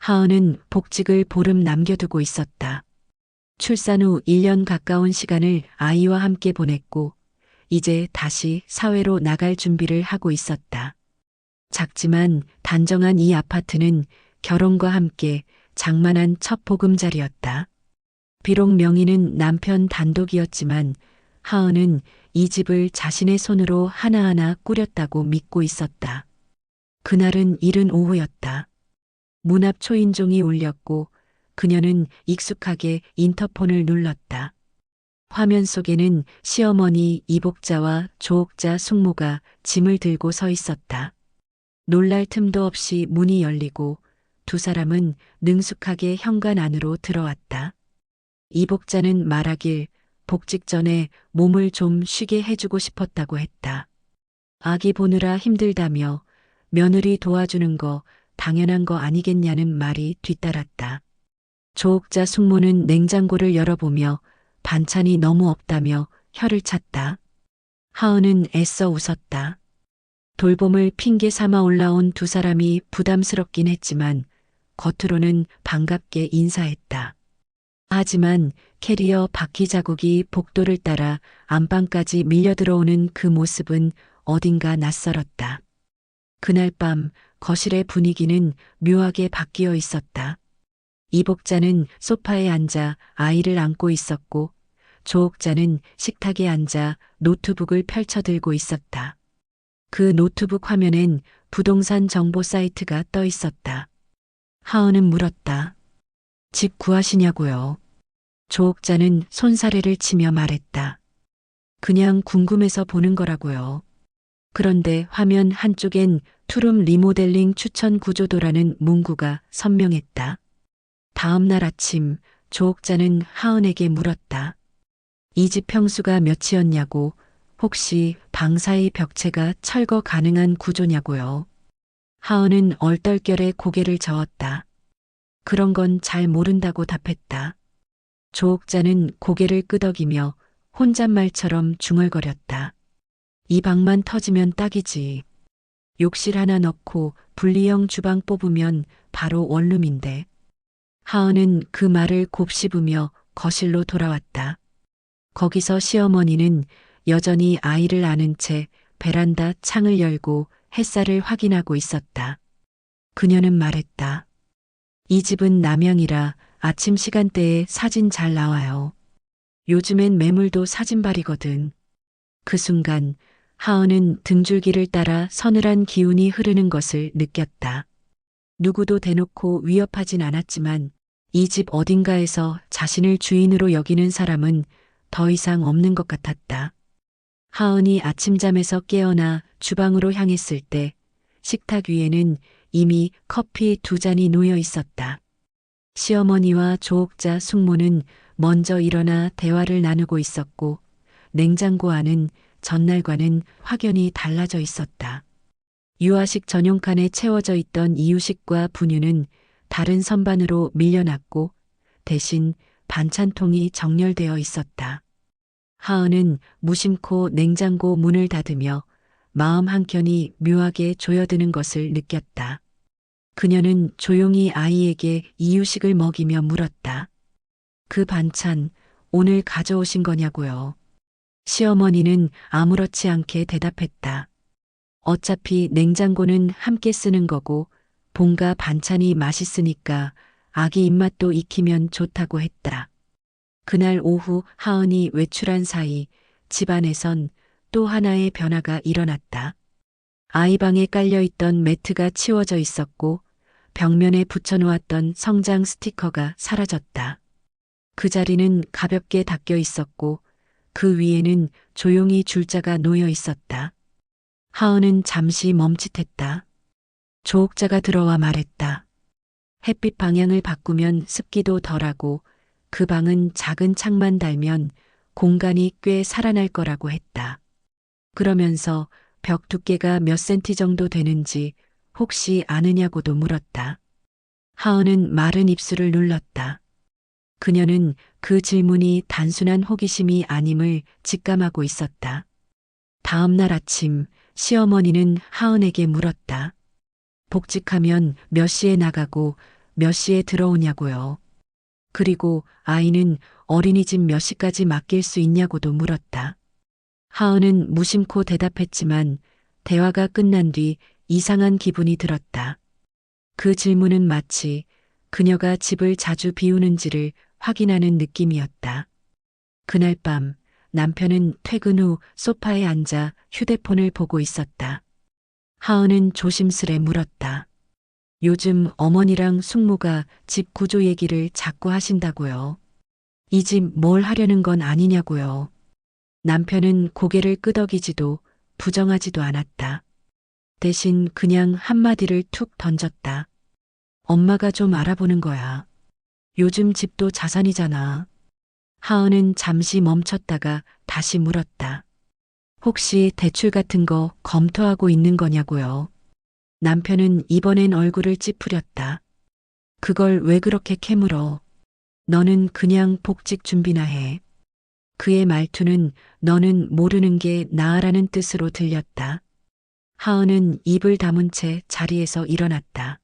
하은은 복직을 보름 남겨두고 있었다. 출산 후 1년 가까운 시간을 아이와 함께 보냈고, 이제 다시 사회로 나갈 준비를 하고 있었다. 작지만 단정한 이 아파트는 결혼과 함께 장만한 첫 보금자리였다. 비록 명의는 남편 단독이었지만 하은은 이 집을 자신의 손으로 하나하나 꾸렸다고 믿고 있었다. 그날은 이른 오후였다. 문 앞 초인종이 울렸고 그녀는 익숙하게 인터폰을 눌렀다. 화면 속에는 시어머니 이복자와 조옥자 숙모가 짐을 들고 서 있었다. 놀랄 틈도 없이 문이 열리고 두 사람은 능숙하게 현관 안으로 들어왔다. 이복자는 말하길 복직 전에 몸을 좀 쉬게 해주고 싶었다고 했다. 아기 보느라 힘들다며 며느리 도와주는 거 당연한 거 아니겠냐는 말이 뒤따랐다. 조옥자 숙모는 냉장고를 열어보며 반찬이 너무 없다며 혀를 찼다. 하은은 애써 웃었다. 돌봄을 핑계 삼아 올라온 두 사람이 부담스럽긴 했지만 겉으로는 반갑게 인사했다. 하지만 캐리어 바퀴 자국이 복도를 따라 안방까지 밀려 들어오는 그 모습은 어딘가 낯설었다. 그날 밤 거실의 분위기는 묘하게 바뀌어 있었다. 이복자는 소파에 앉아 아이를 안고 있었고 조옥자는 식탁에 앉아 노트북을 펼쳐들고 있었다. 그 노트북 화면엔 부동산 정보 사이트가 떠 있었다. 하은은 물었다. 집 구하시냐고요? 조옥자는 손사래를 치며 말했다. 그냥 궁금해서 보는 거라고요. 그런데 화면 한쪽엔 투룸 리모델링 추천 구조도라는 문구가 선명했다. 다음 날 아침 조옥자는 하은에게 물었다. 이 집 평수가 몇이었냐고, 혹시 방 사이 벽체가 철거 가능한 구조냐고요. 하은은 얼떨결에 고개를 저었다. 그런 건 잘 모른다고 답했다. 조옥자는 고개를 끄덕이며 혼잣말처럼 중얼거렸다. 이 방만 터지면 딱이지. 욕실 하나 넣고 분리형 주방 뽑으면 바로 원룸인데. 하은은 그 말을 곱씹으며 거실로 돌아왔다. 거기서 시어머니는 여전히 아이를 안은 채 베란다 창을 열고 햇살을 확인하고 있었다. 그녀는 말했다. 이 집은 남향이라 아침 시간대에 사진 잘 나와요. 요즘엔 매물도 사진발이거든. 그 순간 하은은 등줄기를 따라 서늘한 기운이 흐르는 것을 느꼈다. 누구도 대놓고 위협하진 않았지만 이 집 어딘가에서 자신을 주인으로 여기는 사람은 더 이상 없는 것 같았다. 하은이 아침잠에서 깨어나 주방으로 향했을 때 식탁 위에는 이미 커피 2잔이 놓여 있었다. 시어머니와 조옥자 숙모는 먼저 일어나 대화를 나누고 있었고 냉장고 안은 전날과는 확연히 달라져 있었다. 유아식 전용칸에 채워져 있던 이유식과 분유는 다른 선반으로 밀려났고 대신 반찬통이 정렬되어 있었다. 하은은 무심코 냉장고 문을 닫으며 마음 한켠이 묘하게 조여드는 것을 느꼈다. 그녀는 조용히 아이에게 이유식을 먹이며 물었다. 그 반찬 오늘 가져오신 거냐고요. 시어머니는 아무렇지 않게 대답했다. 어차피 냉장고는 함께 쓰는 거고 본가 반찬이 맛있으니까 아기 입맛도 익히면 좋다고 했다. 그날 오후 하은이 외출한 사이 집안에선 또 하나의 변화가 일어났다. 아이 방에 깔려있던 매트가 치워져 있었고 벽면에 붙여놓았던 성장 스티커가 사라졌다. 그 자리는 가볍게 닦여 있었고 그 위에는 조용히 줄자가 놓여 있었다. 하은은 잠시 멈칫했다. 조옥자가 들어와 말했다. 햇빛 방향을 바꾸면 습기도 덜하고 그 방은 작은 창만 달면 공간이 꽤 살아날 거라고 했다. 그러면서 벽 두께가 몇 센티 정도 되는지 혹시 아느냐고도 물었다. 하은은 마른 입술을 눌렀다. 그녀는 그 질문이 단순한 호기심이 아님을 직감하고 있었다. 다음 날 아침 시어머니는 하은에게 물었다. 복직하면 몇 시에 나가고 몇 시에 들어오냐고요. 그리고 아이는 어린이집 몇 시까지 맡길 수 있냐고도 물었다. 하은은 무심코 대답했지만 대화가 끝난 뒤 이상한 기분이 들었다. 그 질문은 마치 그녀가 집을 자주 비우는지를 확인하는 느낌이었다. 그날 밤 남편은 퇴근 후 소파에 앉아 휴대폰을 보고 있었다. 하은은 조심스레 물었다. 요즘 어머니랑 숙모가 집 구조 얘기를 자꾸 하신다고요. 이 집 뭘 하려는 건 아니냐고요. 남편은 고개를 끄덕이지도 부정하지도 않았다. 대신 그냥 한마디를 툭 던졌다. 엄마가 좀 알아보는 거야. 요즘 집도 자산이잖아. 하은은 잠시 멈췄다가 다시 물었다. 혹시 대출 같은 거 검토하고 있는 거냐고요. 남편은 이번엔 얼굴을 찌푸렸다. 그걸 왜 그렇게 캐물어? 너는 그냥 복직 준비나 해. 그의 말투는 너는 모르는 게 나아라는 뜻으로 들렸다. 하은은 입을 다문 채 자리에서 일어났다.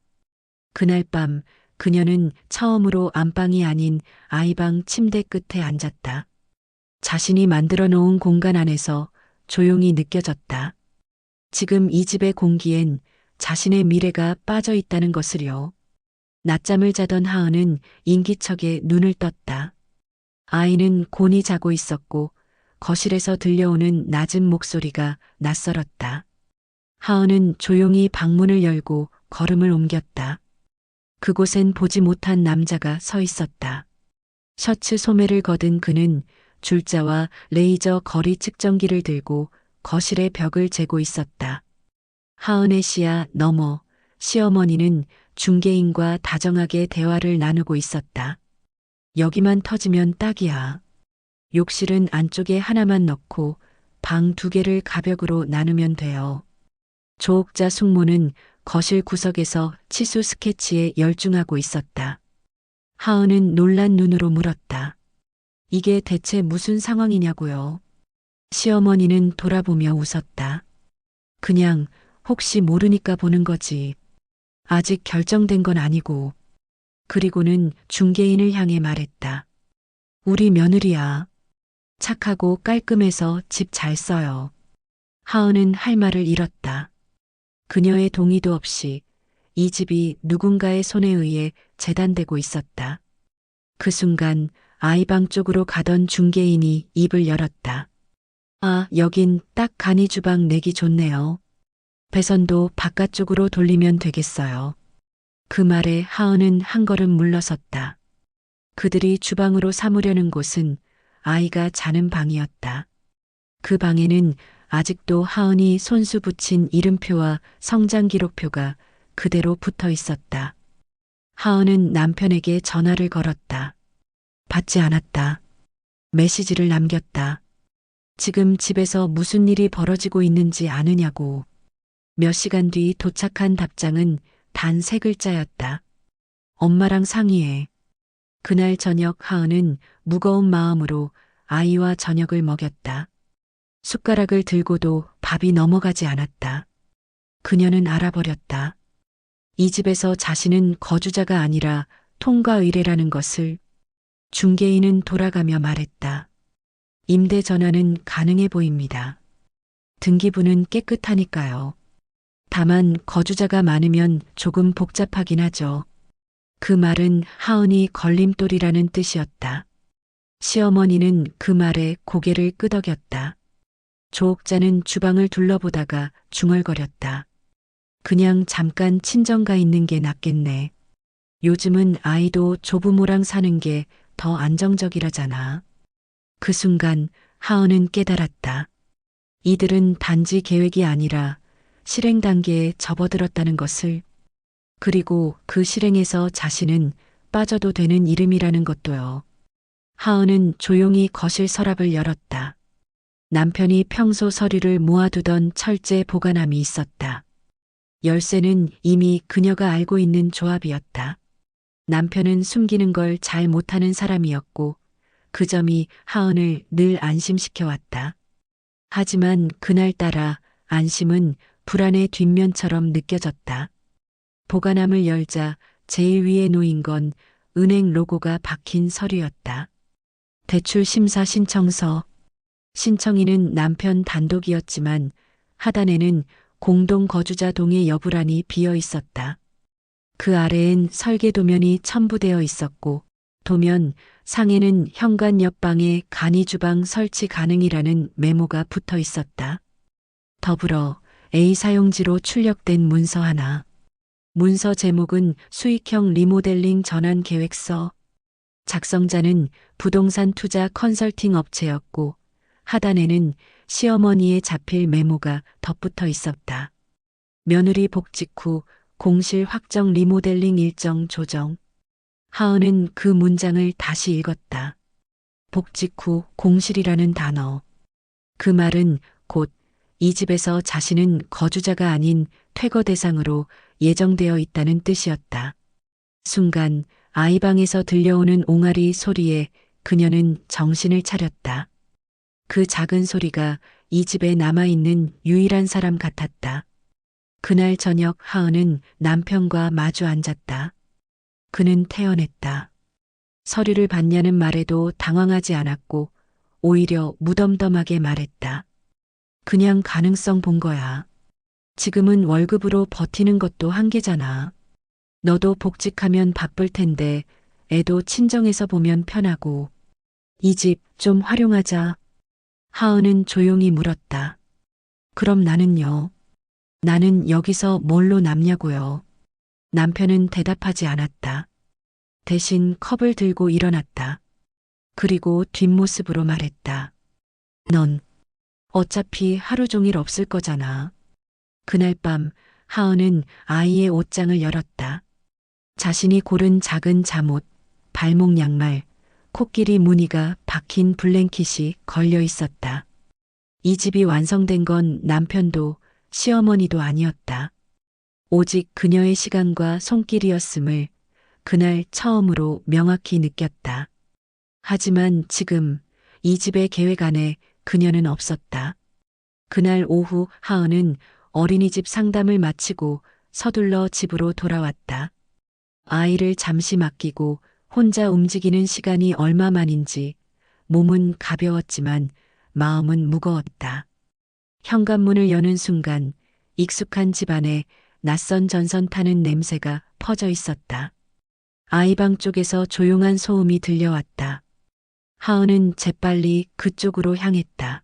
그날 밤 그녀는 처음으로 안방이 아닌 아이방 침대 끝에 앉았다. 자신이 만들어 놓은 공간 안에서 조용히 느껴졌다. 지금 이 집의 공기엔 자신의 미래가 빠져 있다는 것을요. 낮잠을 자던 하은은 인기척에 눈을 떴다. 아이는 곤히 자고 있었고 거실에서 들려오는 낮은 목소리가 낯설었다. 하은은 조용히 방문을 열고 걸음을 옮겼다. 그곳엔 보지 못한 남자가 서 있었다. 셔츠 소매를 걷은 그는 줄자와 레이저 거리 측정기를 들고 거실의 벽을 재고 있었다. 하은의 시야 너머 시어머니는 중개인과 다정하게 대화를 나누고 있었다. 여기만 터지면 딱이야. 욕실은 안쪽에 하나만 넣고 방 2개를 가벽으로 나누면 돼요. 조옥자 숙모는 거실 구석에서 치수 스케치에 열중하고 있었다. 하은은 놀란 눈으로 물었다. 이게 대체 무슨 상황이냐고요? 시어머니는 돌아보며 웃었다. 그냥 혹시 모르니까 보는 거지. 아직 결정된 건 아니고. 그리고는 중개인을 향해 말했다. 우리 며느리야. 착하고 깔끔해서 집 잘 써요. 하은은 할 말을 잃었다. 그녀의 동의도 없이 이 집이 누군가의 손에 의해 재단되고 있었다. 그 순간 아이방 쪽으로 가던 중개인이 입을 열었다. 아, 여긴 딱 간이 주방 내기 좋네요. 배선도 바깥쪽으로 돌리면 되겠어요. 그 말에 하은은 한 걸음 물러섰다. 그들이 주방으로 삼으려는 곳은 아이가 자는 방이었다. 그 방에는 아직도 하은이 손수 붙인 이름표와 성장 기록표가 그대로 붙어 있었다. 하은은 남편에게 전화를 걸었다. 받지 않았다. 메시지를 남겼다. 지금 집에서 무슨 일이 벌어지고 있는지 아느냐고. 몇 시간 뒤 도착한 답장은 단 3글자였다. 엄마랑 상의해. 그날 저녁 하은은 무거운 마음으로 아이와 저녁을 먹였다. 숟가락을 들고도 밥이 넘어가지 않았다. 그녀는 알아버렸다. 이 집에서 자신은 거주자가 아니라 통과 의뢰라는 것을. 중개인은 돌아가며 말했다. 임대 전환은 가능해 보입니다. 등기부는 깨끗하니까요. 다만 거주자가 많으면 조금 복잡하긴 하죠. 그 말은 하은이 걸림돌이라는 뜻이었다. 시어머니는 그 말에 고개를 끄덕였다. 조옥자는 주방을 둘러보다가 중얼거렸다. 그냥 잠깐 친정가 있는 게 낫겠네. 요즘은 아이도 조부모랑 사는 게 더 안정적이라잖아. 그 순간 하은은 깨달았다. 이들은 단지 계획이 아니라 실행 단계에 접어들었다는 것을. 그리고 그 실행에서 자신은 빠져도 되는 이름이라는 것도요. 하은은 조용히 거실 서랍을 열었다. 남편이 평소 서류를 모아두던 철제 보관함이 있었다. 열쇠는 이미 그녀가 알고 있는 조합이었다. 남편은 숨기는 걸 잘 못하는 사람이었고 그 점이 하은을 늘 안심시켜 왔다. 하지만 그날따라 안심은 불안의 뒷면처럼 느껴졌다. 보관함을 열자 제일 위에 놓인 건 은행 로고가 박힌 서류였다. 대출 심사 신청서. 신청인은 남편 단독이었지만 하단에는 공동 거주자 동의 여부란이 비어 있었다. 그 아래엔 설계 도면이 첨부되어 있었고 도면 상에는 현관 옆방에 간이 주방 설치 가능이라는 메모가 붙어 있었다. 더불어 A 사용지로 출력된 문서 하나. 문서 제목은 수익형 리모델링 전환 계획서. 작성자는 부동산 투자 컨설팅 업체였고 하단에는 시어머니의 자필 메모가 덧붙어 있었다. 며느리 복직 후 공실 확정 리모델링 일정 조정. 하은은 그 문장을 다시 읽었다. 복직 후 공실이라는 단어. 그 말은 곧 이 집에서 자신은 거주자가 아닌 퇴거 대상으로 예정되어 있다는 뜻이었다. 순간 아이방에서 들려오는 옹알이 소리에 그녀는 정신을 차렸다. 그 작은 소리가 이 집에 남아있는 유일한 사람 같았다. 그날 저녁 하은은 남편과 마주 앉았다. 그는 태연했다. 서류를 받냐는 말에도 당황하지 않았고 오히려 무덤덤하게 말했다. 그냥 가능성 본 거야. 지금은 월급으로 버티는 것도 한계잖아. 너도 복직하면 바쁠 텐데 애도 친정에서 보면 편하고. 이 집 좀 활용하자. 하은은 조용히 물었다. 그럼 나는요? 나는 여기서 뭘로 남냐고요? 남편은 대답하지 않았다. 대신 컵을 들고 일어났다. 그리고 뒷모습으로 말했다. 넌 어차피 하루 종일 없을 거잖아. 그날 밤 하은은 아이의 옷장을 열었다. 자신이 고른 작은 잠옷, 발목 양말, 코끼리 무늬가 박힌 블랭킷이 걸려 있었다. 이 집이 완성된 건 남편도 시어머니도 아니었다. 오직 그녀의 시간과 손길이었음을 그날 처음으로 명확히 느꼈다. 하지만 지금 이 집의 계획 안에 그녀는 없었다. 그날 오후 하은은 어린이집 상담을 마치고 서둘러 집으로 돌아왔다. 아이를 잠시 맡기고 혼자 움직이는 시간이 얼마만인지 몸은 가벼웠지만 마음은 무거웠다. 현관문을 여는 순간 익숙한 집안에 낯선 전선 타는 냄새가 퍼져 있었다. 아이방 쪽에서 조용한 소음이 들려왔다. 하은은 재빨리 그쪽으로 향했다.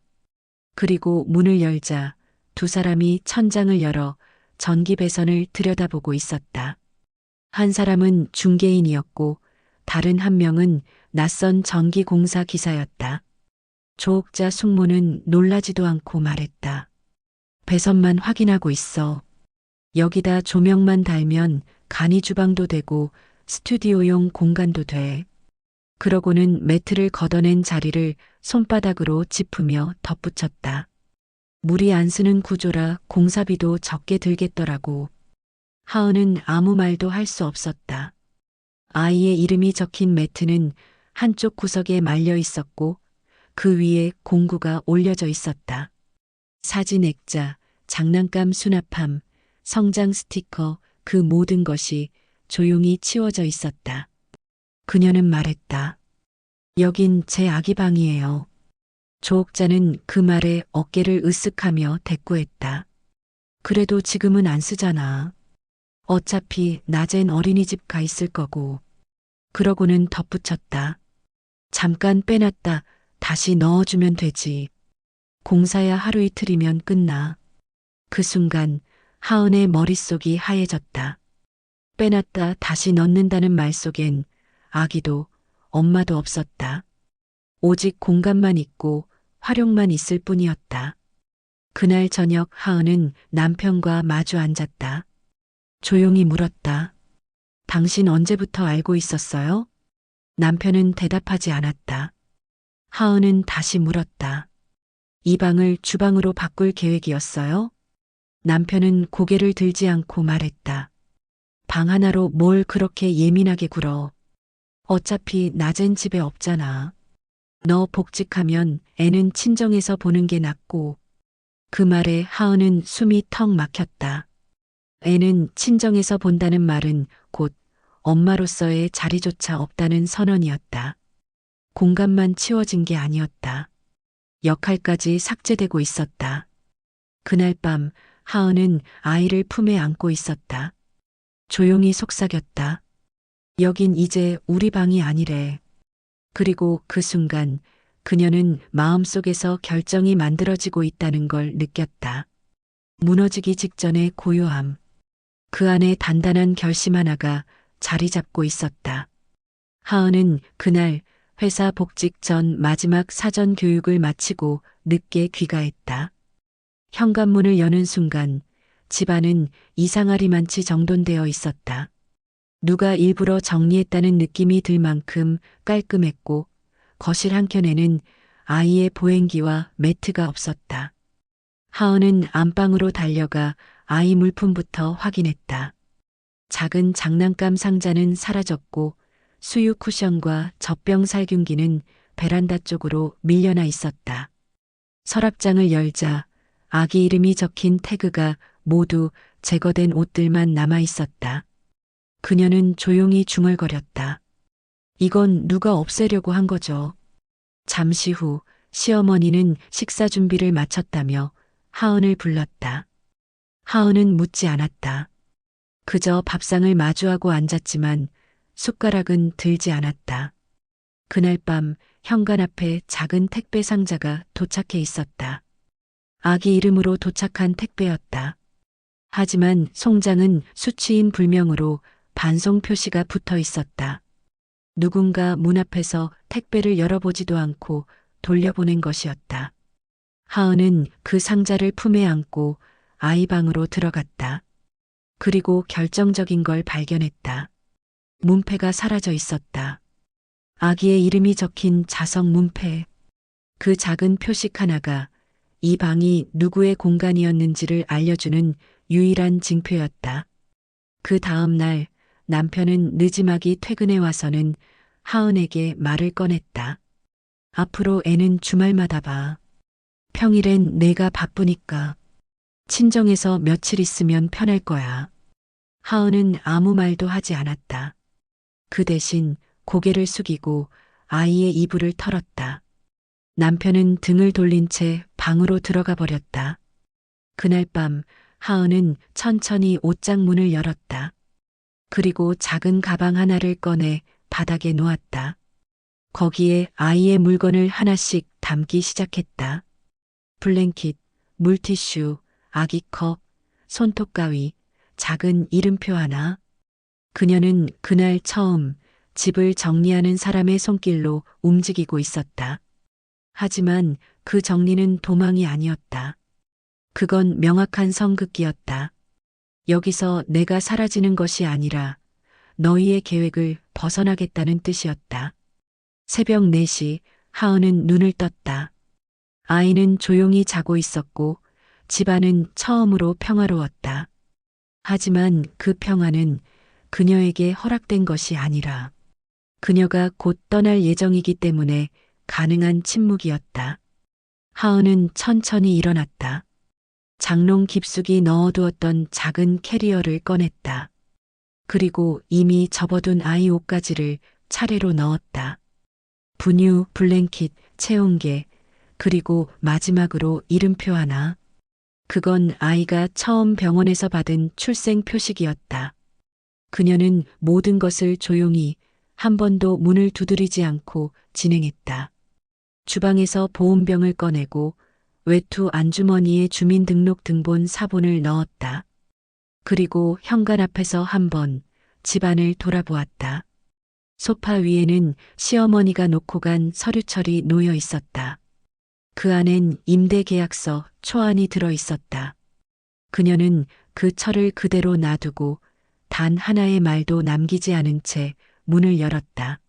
그리고 문을 열자 두 사람이 천장을 열어 전기 배선을 들여다보고 있었다. 한 사람은 중개인이었고 다른 한 명은 낯선 전기공사 기사였다. 조옥자 숙모는 놀라지도 않고 말했다. 배선만 확인하고 있어. 여기다 조명만 달면 간이 주방도 되고 스튜디오용 공간도 돼. 그러고는 매트를 걷어낸 자리를 손바닥으로 짚으며 덧붙였다. 물이 안 쓰는 구조라 공사비도 적게 들겠더라고. 하은은 아무 말도 할 수 없었다. 아이의 이름이 적힌 매트는 한쪽 구석에 말려 있었고 그 위에 공구가 올려져 있었다. 사진 액자, 장난감 수납함, 성장 스티커, 그 모든 것이 조용히 치워져 있었다. 그녀는 말했다. 여긴 제 아기 방이에요. 조옥자는 그 말에 어깨를 으쓱하며 대꾸했다. 그래도 지금은 안 쓰잖아. 어차피 낮엔 어린이집 가 있을 거고. 그러고는 덧붙였다. 잠깐 빼놨다 다시 넣어주면 되지. 공사야 하루 이틀이면 끝나. 그 순간 하은의 머릿속이 하얘졌다. 빼놨다 다시 넣는다는 말 속엔 아기도 엄마도 없었다. 오직 공간만 있고 활용만 있을 뿐이었다. 그날 저녁 하은은 남편과 마주 앉았다. 조용히 물었다. 당신 언제부터 알고 있었어요? 남편은 대답하지 않았다. 하은은 다시 물었다. 이 방을 주방으로 바꿀 계획이었어요? 남편은 고개를 들지 않고 말했다. 방 하나로 뭘 그렇게 예민하게 굴어. 어차피 낮엔 집에 없잖아. 너 복직하면 애는 친정에서 보는 게 낫고. 그 말에 하은은 숨이 턱 막혔다. 애는 친정에서 본다는 말은 곧 엄마로서의 자리조차 없다는 선언이었다. 공간만 치워진 게 아니었다. 역할까지 삭제되고 있었다. 그날 밤 하은은 아이를 품에 안고 있었다. 조용히 속삭였다. 여긴 이제 우리 방이 아니래. 그리고 그 순간 그녀는 마음속에서 결정이 만들어지고 있다는 걸 느꼈다. 무너지기 직전의 고요함. 그 안에 단단한 결심 하나가 자리 잡고 있었다. 하은은 그날 회사 복직 전 마지막 사전 교육을 마치고 늦게 귀가했다. 현관문을 여는 순간 집안은 이상하리만치 정돈되어 있었다. 누가 일부러 정리했다는 느낌이 들 만큼 깔끔했고 거실 한켠에는 아이의 보행기와 매트가 없었다. 하은은 안방으로 달려가 아이 물품부터 확인했다. 작은 장난감 상자는 사라졌고 수유 쿠션과 젖병 살균기는 베란다 쪽으로 밀려나 있었다. 서랍장을 열자 아기 이름이 적힌 태그가 모두 제거된 옷들만 남아 있었다. 그녀는 조용히 중얼거렸다. 이건 누가 없애려고 한 거죠. 잠시 후 시어머니는 식사 준비를 마쳤다며 하은을 불렀다. 하은은 묻지 않았다. 그저 밥상을 마주하고 앉았지만 숟가락은 들지 않았다. 그날 밤 현관 앞에 작은 택배 상자가 도착해 있었다. 아기 이름으로 도착한 택배였다. 하지만 송장은 수취인 불명으로 반송 표시가 붙어 있었다. 누군가 문 앞에서 택배를 열어보지도 않고 돌려보낸 것이었다. 하은은 그 상자를 품에 안고 아이 방으로 들어갔다. 그리고 결정적인 걸 발견했다. 문패가 사라져 있었다. 아기의 이름이 적힌 자석 문패. 그 작은 표식 하나가 이 방이 누구의 공간이었는지를 알려주는 유일한 징표였다. 그 다음 날 남편은 늦지막이 퇴근해 와서는 하은에게 말을 꺼냈다. 앞으로 애는 주말마다 봐. 평일엔 내가 바쁘니까. 친정에서 며칠 있으면 편할 거야. 하은은 아무 말도 하지 않았다. 그 대신 고개를 숙이고 아이의 이불을 털었다. 남편은 등을 돌린 채 방으로 들어가 버렸다. 그날 밤 하은은 천천히 옷장 문을 열었다. 그리고 작은 가방 하나를 꺼내 바닥에 놓았다. 거기에 아이의 물건을 하나씩 담기 시작했다. 블랭킷, 물티슈, 아기컵, 손톱가위, 작은 이름표 하나. 그녀는 그날 처음 집을 정리하는 사람의 손길로 움직이고 있었다. 하지만 그 정리는 도망이 아니었다. 그건 명확한 선긋기였다. 여기서 내가 사라지는 것이 아니라 너희의 계획을 벗어나겠다는 뜻이었다. 새벽 4시 하은은 눈을 떴다. 아이는 조용히 자고 있었고 집안은 처음으로 평화로웠다. 하지만 그 평화는 그녀에게 허락된 것이 아니라 그녀가 곧 떠날 예정이기 때문에 가능한 침묵이었다. 하은은 천천히 일어났다. 장롱 깊숙이 넣어두었던 작은 캐리어를 꺼냈다. 그리고 이미 접어둔 아이 옷가지를 차례로 넣었다. 분유, 블랭킷, 체온계, 그리고 마지막으로 이름표 하나. 그건 아이가 처음 병원에서 받은 출생 표식이었다. 그녀는 모든 것을 조용히 한 번도 문을 두드리지 않고 진행했다. 주방에서 보온병을 꺼내고 외투 안주머니에 주민등록 등본 사본을 넣었다. 그리고 현관 앞에서 한 번 집안을 돌아보았다. 소파 위에는 시어머니가 놓고 간 서류철이 놓여 있었다. 그 안엔 임대계약서 초안이 들어 있었다. 그녀는 그 철을 그대로 놔두고 단 하나의 말도 남기지 않은 채 문을 열었다.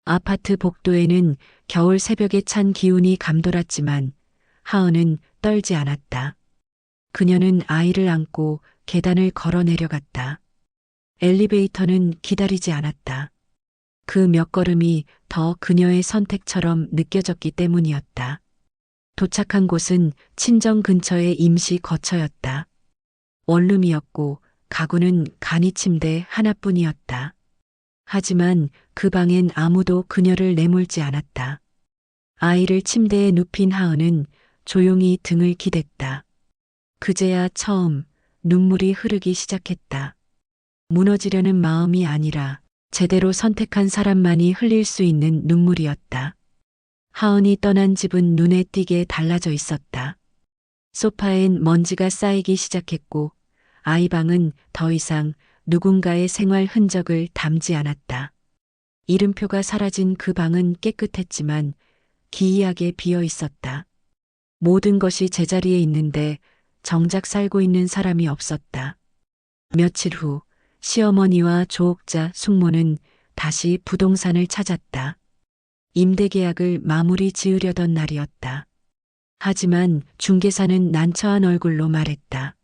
아파트 복도에는 겨울 새벽에 찬 기운이 감돌았지만 하은은 떨지 않았다. 그녀는 아이를 안고 계단을 걸어 내려갔다. 엘리베이터는 기다리지 않았다. 그 몇 걸음이 더 그녀의 선택처럼 느껴졌기 때문이었다. 도착한 곳은 친정 근처의 임시 거처였다. 원룸이었고 가구는 간이 침대 하나뿐이었다. 하지만 그 방엔 아무도 그녀를 내몰지 않았다. 아이를 침대에 눕힌 하은은 조용히 등을 기댔다. 그제야 처음 눈물이 흐르기 시작했다. 무너지려는 마음이 아니라 제대로 선택한 사람만이 흘릴 수 있는 눈물이었다. 하은이 떠난 집은 눈에 띄게 달라져 있었다. 소파엔 먼지가 쌓이기 시작했고 아이 방은 더 이상 누군가의 생활 흔적을 담지 않았다. 이름표가 사라진 그 방은 깨끗했지만 기이하게 비어 있었다. 모든 것이 제자리에 있는데 정작 살고 있는 사람이 없었다. 며칠 후 시어머니와 조옥자 숙모는 다시 부동산을 찾았다. 임대 계약을 마무리 지으려던 날이었다. 하지만 중개사는 난처한 얼굴로 말했다.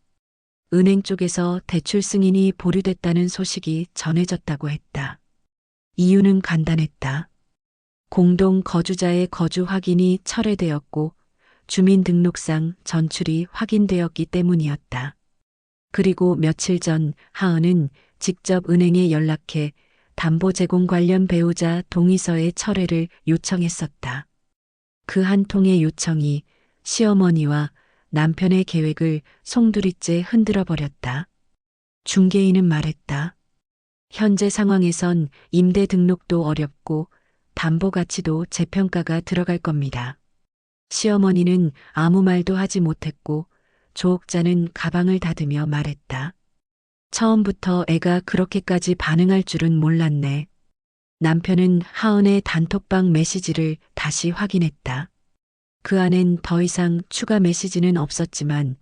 은행 쪽에서 대출 승인이 보류됐다는 소식이 전해졌다고 했다. 이유는 간단했다. 공동 거주자의 거주 확인이 철회되었고 주민등록상 전출이 확인되었기 때문이었다. 그리고 며칠 전 하은은 직접 은행에 연락해 담보 제공 관련 배우자 동의서의 철회를 요청했었다. 그 한 통의 요청이 시어머니와 남편의 계획을 송두리째 흔들어 버렸다. 중개인은 말했다. 현재 상황에선 임대 등록도 어렵고 담보 가치도 재평가가 들어갈 겁니다. 시어머니는 아무 말도 하지 못했고 조옥자는 가방을 닫으며 말했다. 처음부터 애가 그렇게까지 반응할 줄은 몰랐네. 남편은 하은의 단톡방 메시지를 다시 확인했다. 그 안엔 더 이상 추가 메시지는 없었지만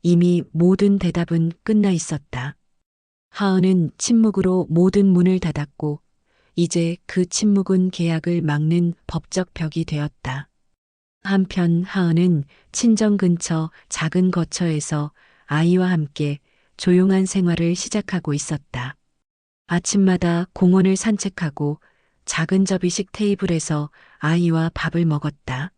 이미 모든 대답은 끝나 있었다. 하은은 침묵으로 모든 문을 닫았고 이제 그 침묵은 계약을 막는 법적 벽이 되었다. 한편 하은은 친정 근처 작은 거처에서 아이와 함께 조용한 생활을 시작하고 있었다. 아침마다 공원을 산책하고 작은 접이식 테이블에서 아이와 밥을 먹었다.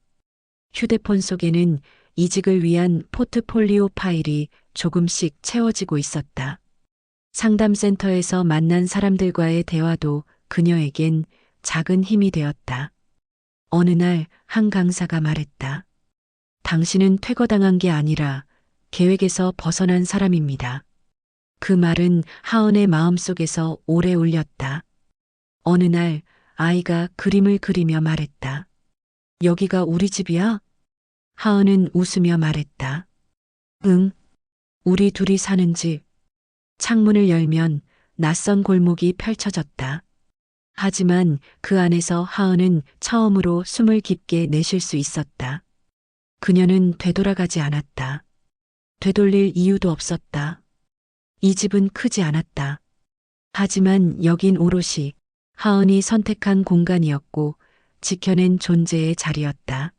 휴대폰 속에는 이직을 위한 포트폴리오 파일이 조금씩 채워지고 있었다. 상담센터에서 만난 사람들과의 대화도 그녀에겐 작은 힘이 되었다. 어느 날 한 강사가 말했다. 당신은 퇴거당한 게 아니라 계획에서 벗어난 사람입니다. 그 말은 하은의 마음속에서 오래 울렸다. 어느 날 아이가 그림을 그리며 말했다. 여기가 우리 집이야? 하은은 웃으며 말했다. 응, 우리 둘이 사는 집. 창문을 열면 낯선 골목이 펼쳐졌다. 하지만 그 안에서 하은은 처음으로 숨을 깊게 내쉴 수 있었다. 그녀는 되돌아가지 않았다. 되돌릴 이유도 없었다. 이 집은 크지 않았다. 하지만 여긴 오롯이 하은이 선택한 공간이었고 지켜낸 존재의 자리였다.